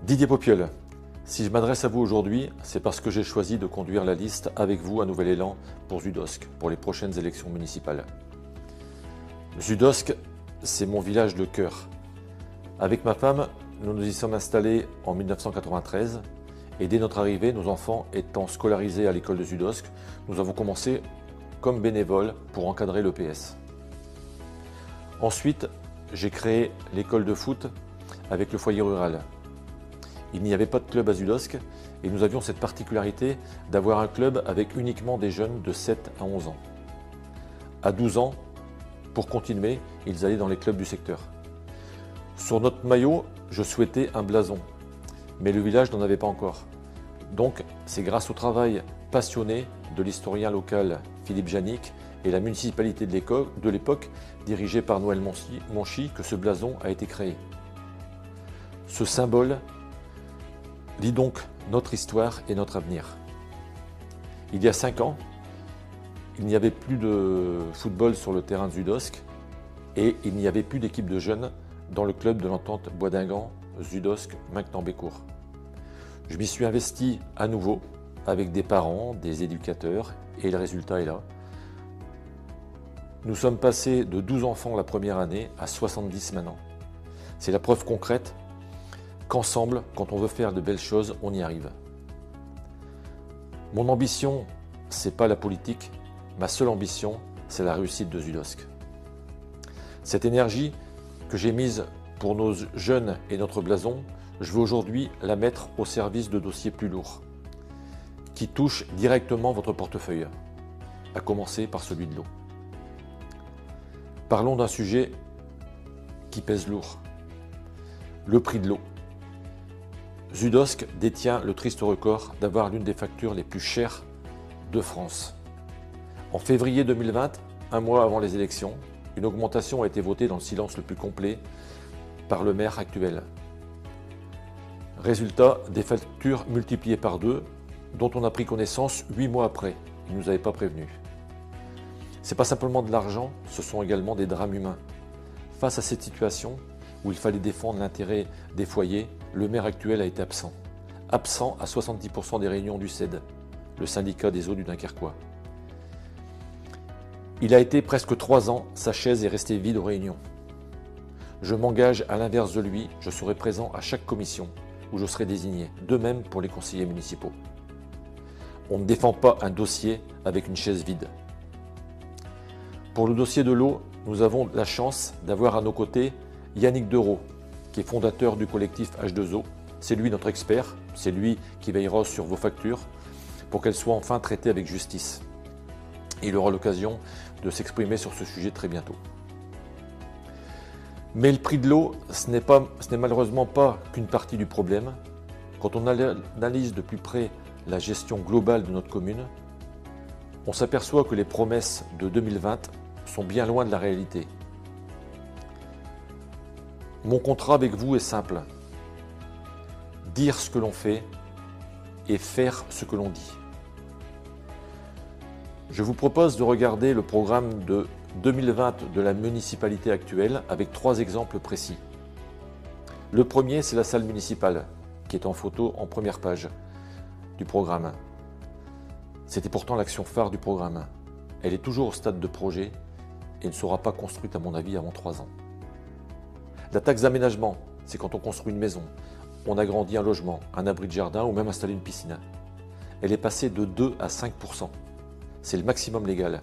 Didier Popieul, si je m'adresse à vous aujourd'hui, c'est parce que j'ai choisi de conduire la liste avec vous à Nouvel Élan pour Zudosk, pour les prochaines élections municipales. Zudosk, c'est mon village de cœur. Avec ma femme, nous nous y sommes installés en 1993 et dès notre arrivée, nos enfants étant scolarisés à l'école de Zudosk, nous avons commencé comme bénévoles pour encadrer l'EPS. Ensuite, j'ai créé l'école de foot avec le foyer rural. Il n'y avait pas de club à Zudosk et nous avions cette particularité d'avoir un club avec uniquement des jeunes de 7 à 11 ans. À 12 ans, pour continuer, ils allaient dans les clubs du secteur. Sur notre maillot, je souhaitais un blason, mais le village n'en avait pas encore. Donc, c'est grâce au travail passionné de l'historien local Philippe Janik et la municipalité de l'époque, dirigée par Noël Monchy, que ce blason a été créé. Ce symbole lit donc notre histoire et notre avenir. Il y a 5 ans, il n'y avait plus de football sur le terrain de Zudosk et il n'y avait plus d'équipe de jeunes dans le club de l'entente Bois-d'Ingan, Zudosk, Maintenon-Bécourt. Je m'y suis investi à nouveau avec des parents, des éducateurs et le résultat est là. Nous sommes passés de 12 enfants la première année à 70 maintenant. C'est la preuve concrète qu'ensemble, quand on veut faire de belles choses, on y arrive. Mon ambition, c'est pas la politique. Ma seule ambition, c'est la réussite de Zudosk. Cette énergie que j'ai mise pour nos jeunes et notre blason, je veux aujourd'hui la mettre au service de dossiers plus lourds, qui touchent directement votre portefeuille, à commencer par celui de l'eau. Parlons d'un sujet qui pèse lourd, le prix de l'eau. Zudosk détient le triste record d'avoir l'une des factures les plus chères de France. En février 2020, un mois avant les élections, une augmentation a été votée dans le silence le plus complet par le maire actuel. Résultat, des factures multipliées par 2, dont on a pris connaissance 8 mois après. Il ne nous avait pas prévenus. Ce n'est pas simplement de l'argent, ce sont également des drames humains. Face à cette situation où il fallait défendre l'intérêt des foyers, le maire actuel a été absent. Absent à 70% des réunions du CED, le syndicat des eaux du Dunkerquois. Il a été presque 3 ans, sa chaise est restée vide aux réunions. Je m'engage à l'inverse de lui, je serai présent à chaque commission où je serai désigné, de même pour les conseillers municipaux. On ne défend pas un dossier avec une chaise vide. Pour le dossier de l'eau, nous avons la chance d'avoir à nos côtés Yannick Dereau, qui est fondateur du collectif H2O. C'est lui notre expert, c'est lui qui veillera sur vos factures pour qu'elles soient enfin traitées avec justice. Il aura l'occasion de s'exprimer sur ce sujet très bientôt. Mais le prix de l'eau, ce n'est malheureusement pas qu'une partie du problème. Quand on analyse de plus près la gestion globale de notre commune, on s'aperçoit que les promesses de 2020 sont bien loin de la réalité. Mon contrat avec vous est simple. Dire ce que l'on fait et faire ce que l'on dit. Je vous propose de regarder le programme de 2020 de la municipalité actuelle avec 3 exemples précis. Le premier, c'est la salle municipale, qui est en photo en première page du programme. C'était pourtant l'action phare du programme. Elle est toujours au stade de projet et ne sera pas construite à mon avis avant 3 ans. La taxe d'aménagement, c'est quand on construit une maison, on agrandit un logement, un abri de jardin ou même installer une piscine. Elle est passée de 2 à 5%. C'est le maximum légal.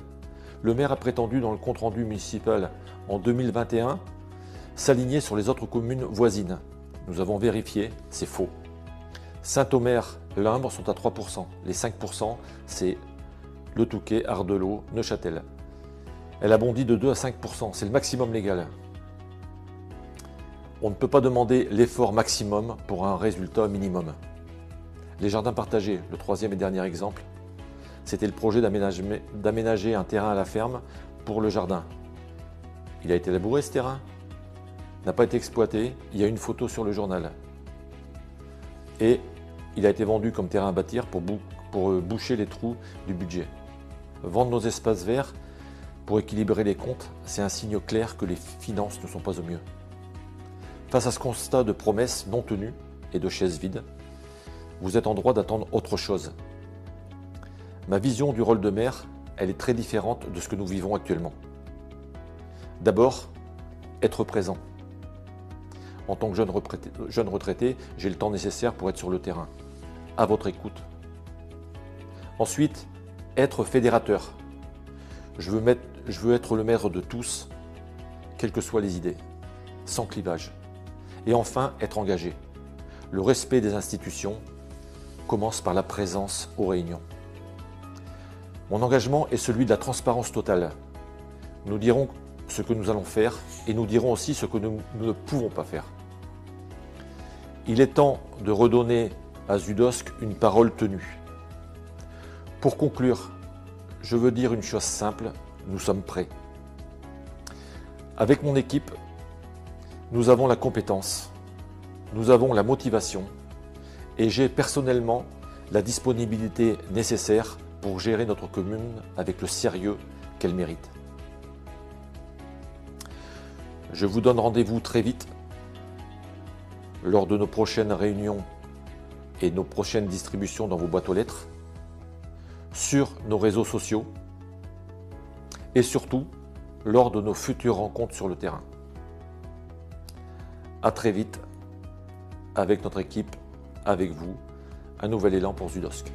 Le maire a prétendu dans le compte-rendu municipal en 2021 s'aligner sur les autres communes voisines. Nous avons vérifié, c'est faux. Saint-Omer, Limbre sont à 3%. Les 5%, c'est Le Touquet, Ardelot, Neuchâtel. Elle a bondi de 2 à 5%, c'est le maximum légal. On ne peut pas demander l'effort maximum pour un résultat minimum. Les jardins partagés, le 3e et dernier exemple, c'était le projet d'aménager un terrain à la ferme pour le jardin. Il a été labouré ce terrain, n'a pas été exploité, il y a une photo sur le journal. Et il a été vendu comme terrain à bâtir pour boucher les trous du budget. Vendre nos espaces verts pour équilibrer les comptes, c'est un signe clair que les finances ne sont pas au mieux. Face à ce constat de promesses non tenues et de chaises vides, vous êtes en droit d'attendre autre chose. Ma vision du rôle de maire, elle est très différente de ce que nous vivons actuellement. D'abord, être présent. En tant que jeune retraité, j'ai le temps nécessaire pour être sur le terrain, à votre écoute. Ensuite, être fédérateur. Je veux être le maire de tous, quelles que soient les idées, sans clivage. Et enfin, être engagé. Le respect des institutions commence par la présence aux réunions. Mon engagement est celui de la transparence totale. Nous dirons ce que nous allons faire et nous dirons aussi ce que nous ne pouvons pas faire. Il est temps de redonner à Zudosk une parole tenue. Pour conclure, je veux dire une chose simple, nous sommes prêts. Avec mon équipe, nous avons la compétence, nous avons la motivation et j'ai personnellement la disponibilité nécessaire pour gérer notre commune avec le sérieux qu'elle mérite. Je vous donne rendez-vous très vite lors de nos prochaines réunions et nos prochaines distributions dans vos boîtes aux lettres, sur nos réseaux sociaux et surtout lors de nos futures rencontres sur le terrain. À très vite avec notre équipe, avec vous, un nouvel élan pour Zudosk.